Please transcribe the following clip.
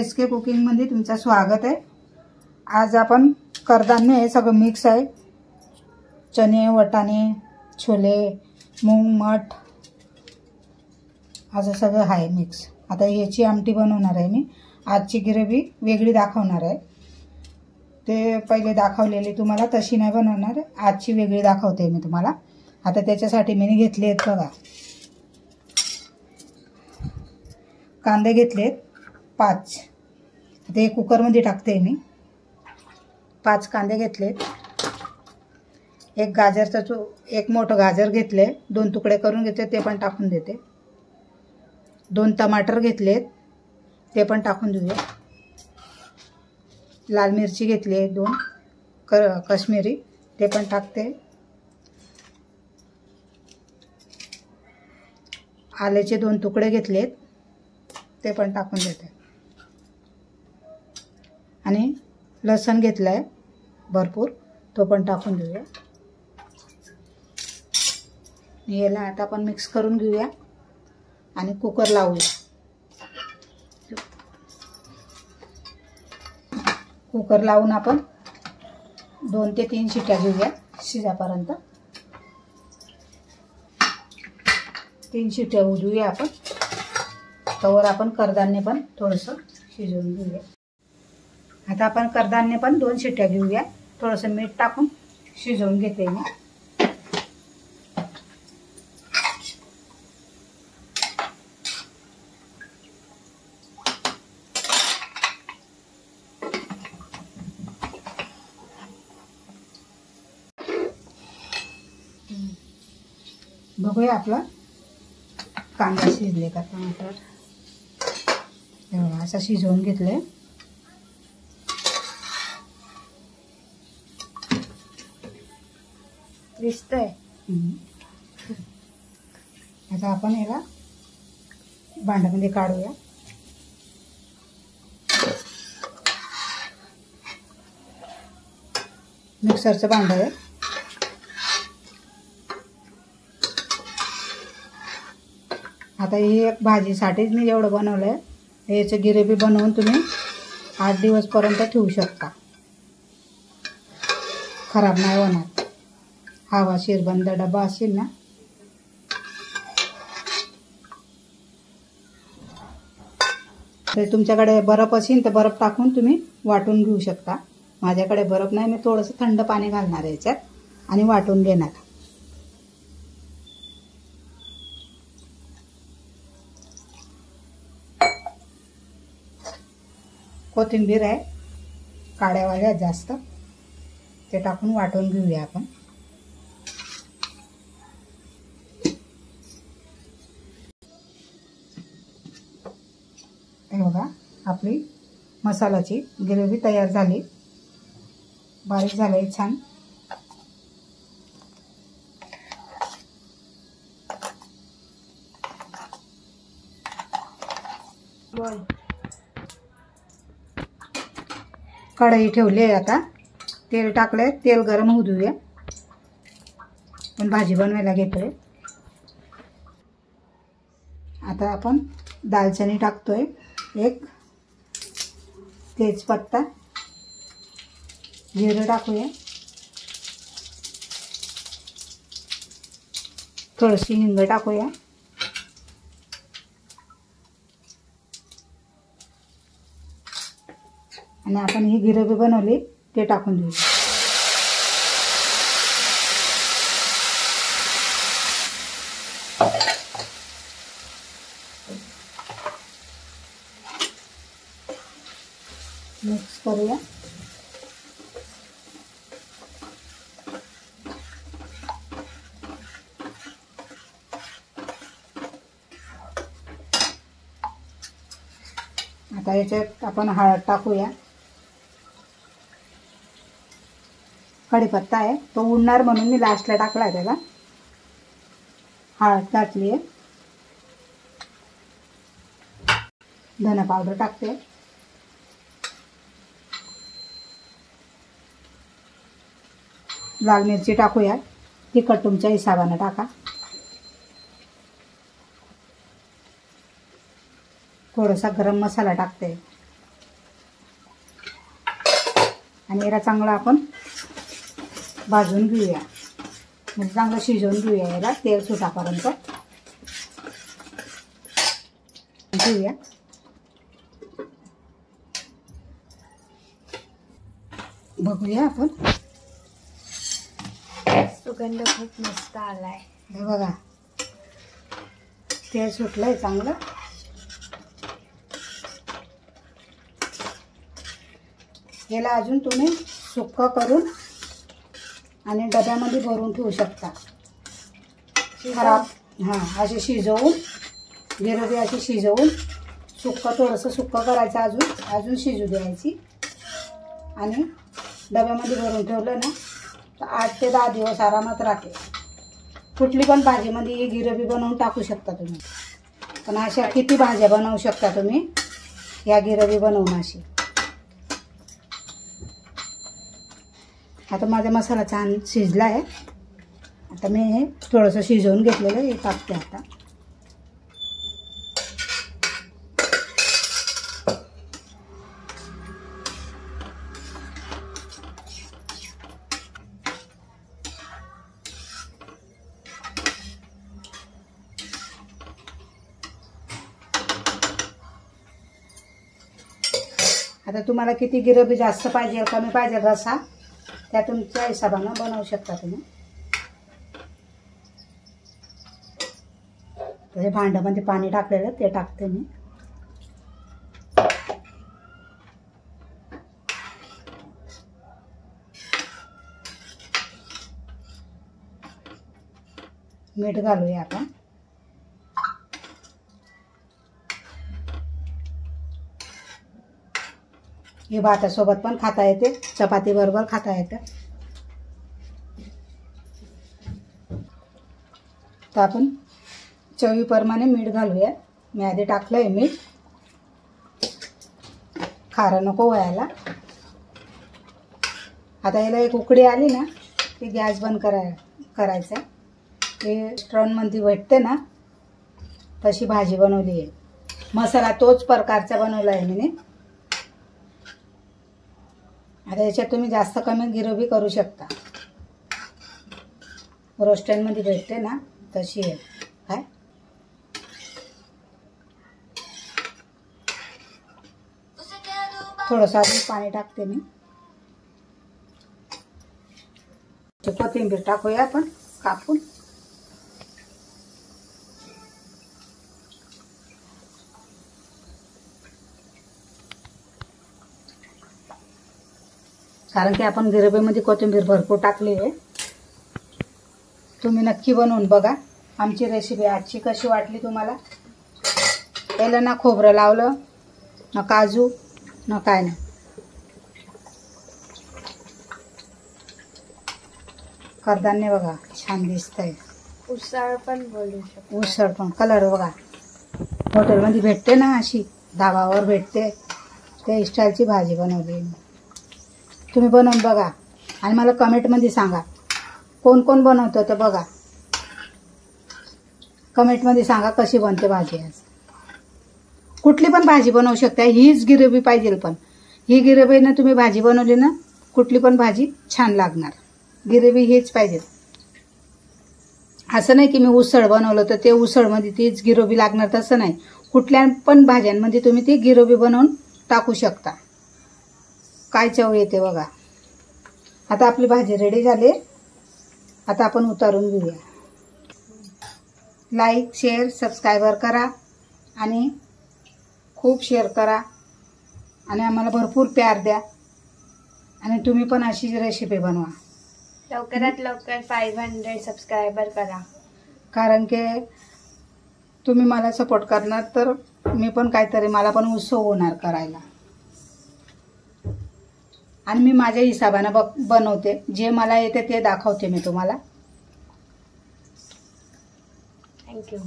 SK cooking मध्ये तुमचं स्वागत आहे। आज आपण कडधान्य हे सगळं मिक्स आहे, चणे, वाटाणे, छोले, मूग, मठ असं सगळं आहे मिक्स। आता याची आमटी बनवणार आहे मी। आजची ग्रेव्ही वेगळी दाखवणार आहे, ते पहिले दाखवलेली तुम्हाला तशी नाही बनवणार, आजची वेगळी दाखवते मी तुम्हाला। आता त्याच्यासाठी मी घेतले आहेत बघा, कांदे घेतलेत 5, ते कुकर मध्ये टाकते मी। 5 कांदे घेतलेत, एक गाजरचा एक मोठं गाजर घेतले, 2 तुकडे करून घेतले, ते पण टाकून देते। 2 टमाटर घेतलेत, ते पण टाकून देऊया। लाल मिरची घेतली 2 काश्मीरी, ते पण टाकते। आल्याचे 2 तुकडे घेतलेत, ते पण टाकून देते। आणि लसूण घेतलाय भरपूर, तो पण टाकून देऊया। याला आता आपण मिक्स करून घेऊया आणि कुकर लावूया। कुकर लावून आपण 2 ते 3 शिट्या घेऊया शिजापर्यंत। 3 शिट्या होऊ देऊया आपण, तवर आपण कडधान्य पण थोडंसं शिजवून घेऊया। आता आपण कडधान्य पण 2 शिट्या घेऊया, थोडंसं मीठ टाकून शिजवून घेते मी। बघूया आपला कांदा शिजले का, टमाटर असं शिजवून घेतले। दिसतंय। आता आपण याला भांड्यामध्ये काढूया। मिक्सरचं भांडं आहे। आता ही एक भाजीसाठीच मी एवढं बनवलंय, याची ग्रेव्ही बनवून तुम्ही 8 दिवसपर्यंत ठेवू शकता, खराब नाही होणार। हवाशीर बंद डबा असेल ना, तर तुमच्याकडे बर्फ असेल तर बर्फ टाकून तुम्ही वाटून घेऊ शकता। माझ्याकडे बर्फ नाही, मी थोडंसं थंड पाणी घालणार आहे याच्यात आणि वाटून घेणार। कोथिंबीर आहे, काड्यावाल्या जास्त, ते टाकून वाटून घेऊया आपण। हे बघा, आपली मसाल्याची ग्रेव्ही तयार झाली, बारीक झाली छान। कढई ठेवली आहे, आता तेल टाकले, तेल गरम होऊ देऊया। पण भाजी बनवायला घेतोय। आता आपण दालचिनी टाकतोय, एक तेजपत्ता, जिरं टाकूया, थोडीशी हिंग टाकूया, आणि आपण ही ग्रेव्ही बनवली ते टाकून देऊ। मिक्स करूया। आता याच्यात आपण हळद टाकूया, कढीपत्ता आहे तो उडणार म्हणून मी लास्टला टाकला आहे त्याला। हळद टाकली आहे, धना पावडर टाकते, लाल मिरची टाकूया, तिखट तुमच्या हिसाबाने टाका। थोडासा गरम मसाला टाकते, आणि याला चांगलं आपण भाजून घेऊया, म्हणजे चांगलं शिजवून घेऊया. याला तेल सुटापर्यंत घेऊया. बघूया आपण. सुगंध खूप मस्त आलाय. हे बघा तेल सुटलंय चांगलं. याला अजून तुम्ही सुक्क करून आणि डब्यामध्ये भरून ठेवू शकता. खराब अशी शिजवून गिरवी अशी शिजवून सुक्क थोडंसं सुक्क करायचं, अजून शिजू द्यायची आणि डब्यामध्ये भरून ठेवलं ना तर 8 ते 10 दिवस आरामात राहते. कुठली पण भाजीमध्ये ही गिरवी बनवून टाकू शकता तुम्ही. पण अशा किती भाज्या बनवू शकता तुम्ही या गिरवी बनवून अशी. आता माझा मसाला छान शिजला आहे. आता मी हे थोडंसं शिजवून घेतलेलं हे टाकते आता. आता तुम्हाला किती गिरवी जास्त पाहिजे कमी पाहिजे रसा त्या तुमच्या हिशोबानं बनवू शकता तुम्ही. तर भांड्यामध्ये पाणी टाकलेलं ते टाकते मी. मीठ घालूया आपण. हे भातासोबत पण खाता येते, चपाती बरोबर खाता येते. तर आपण चवीप्रमाणे मीठ घालूया. मी आधी टाकलंय मीठ, खारं नको व्हायला. आता याला एक उकडी आली ना की गॅस बंद करायचा. हे रेस्टॉरंटमध्ये भेटते ना तशी भाजी बनवली आहे. मसाला तोच प्रकारचा बनवला आहे मी. आता याच्यात तुम्ही जास्त कमी गिरवी करू शकता. रेस्टॉरंटमध्ये भेटते ना तशी आहे. काय थोडंसं अजून पाणी टाकते मी. कोथिंबीर टाकूया आपण कापून. कारण की आपण गिरवीमध्ये कोथिंबीर भरपूर टाकली आहे. तुम्ही नक्की बनवून बघा. आमची रेसिपी आजची कशी वाटली तुम्हाला. याला ना खोबरं लावलं ना काजू ना काय नाही. कडधान्य बघा छान दिसतंय. उसळ पण बोलू शकतो. उसळ पण कलर बघा हॉटेलमध्ये भेटते ना अशी धाबावर भेटते त्या स्टाईलची भाजी बनवली. तुम्ही बनवून बघा आणि मला कमेंटमध्ये सांगा कोण कोण बनवतं ते बघा. कमेंटमध्ये सांगा कशी बनते भाजी. आज कुठली पण भाजी बनवू शकता. हीच गिरवी पाहिजे, पण ही गिरवीनं तुम्ही भाजी बनवली ना कुठली पण भाजी छान लागणार. गिरवी हीच पाहिजे. असं नाही की मी उसळ बनवलं तर ते उसळमध्ये तीच गिरवी लागणार तसं नाही. कुठल्या पण भाज्यांमध्ये तुम्ही ती गिरवी बनवून टाकू शकता. काय चव येते बघा. आता आपली भाजी रेडी झाली. आता आपण उतारून घेऊया. लाईक शेअर सबस्क्राईबर करा आणि खूप शेअर करा आणि आम्हाला भरपूर प्यार द्या. आणि तुम्ही पण अशी रेसिपी बनवा. लवकरात लवकर 500 सबस्क्रायबर करा. कारण की तुम्ही मला सपोर्ट करणार तर मी पण काहीतरी मला पण उत्सव होणार करायला. आणि मी माझ्या हिसाबानं बनवते. जे मला येते ते दाखवते मी तुम्हाला. थँक्यू.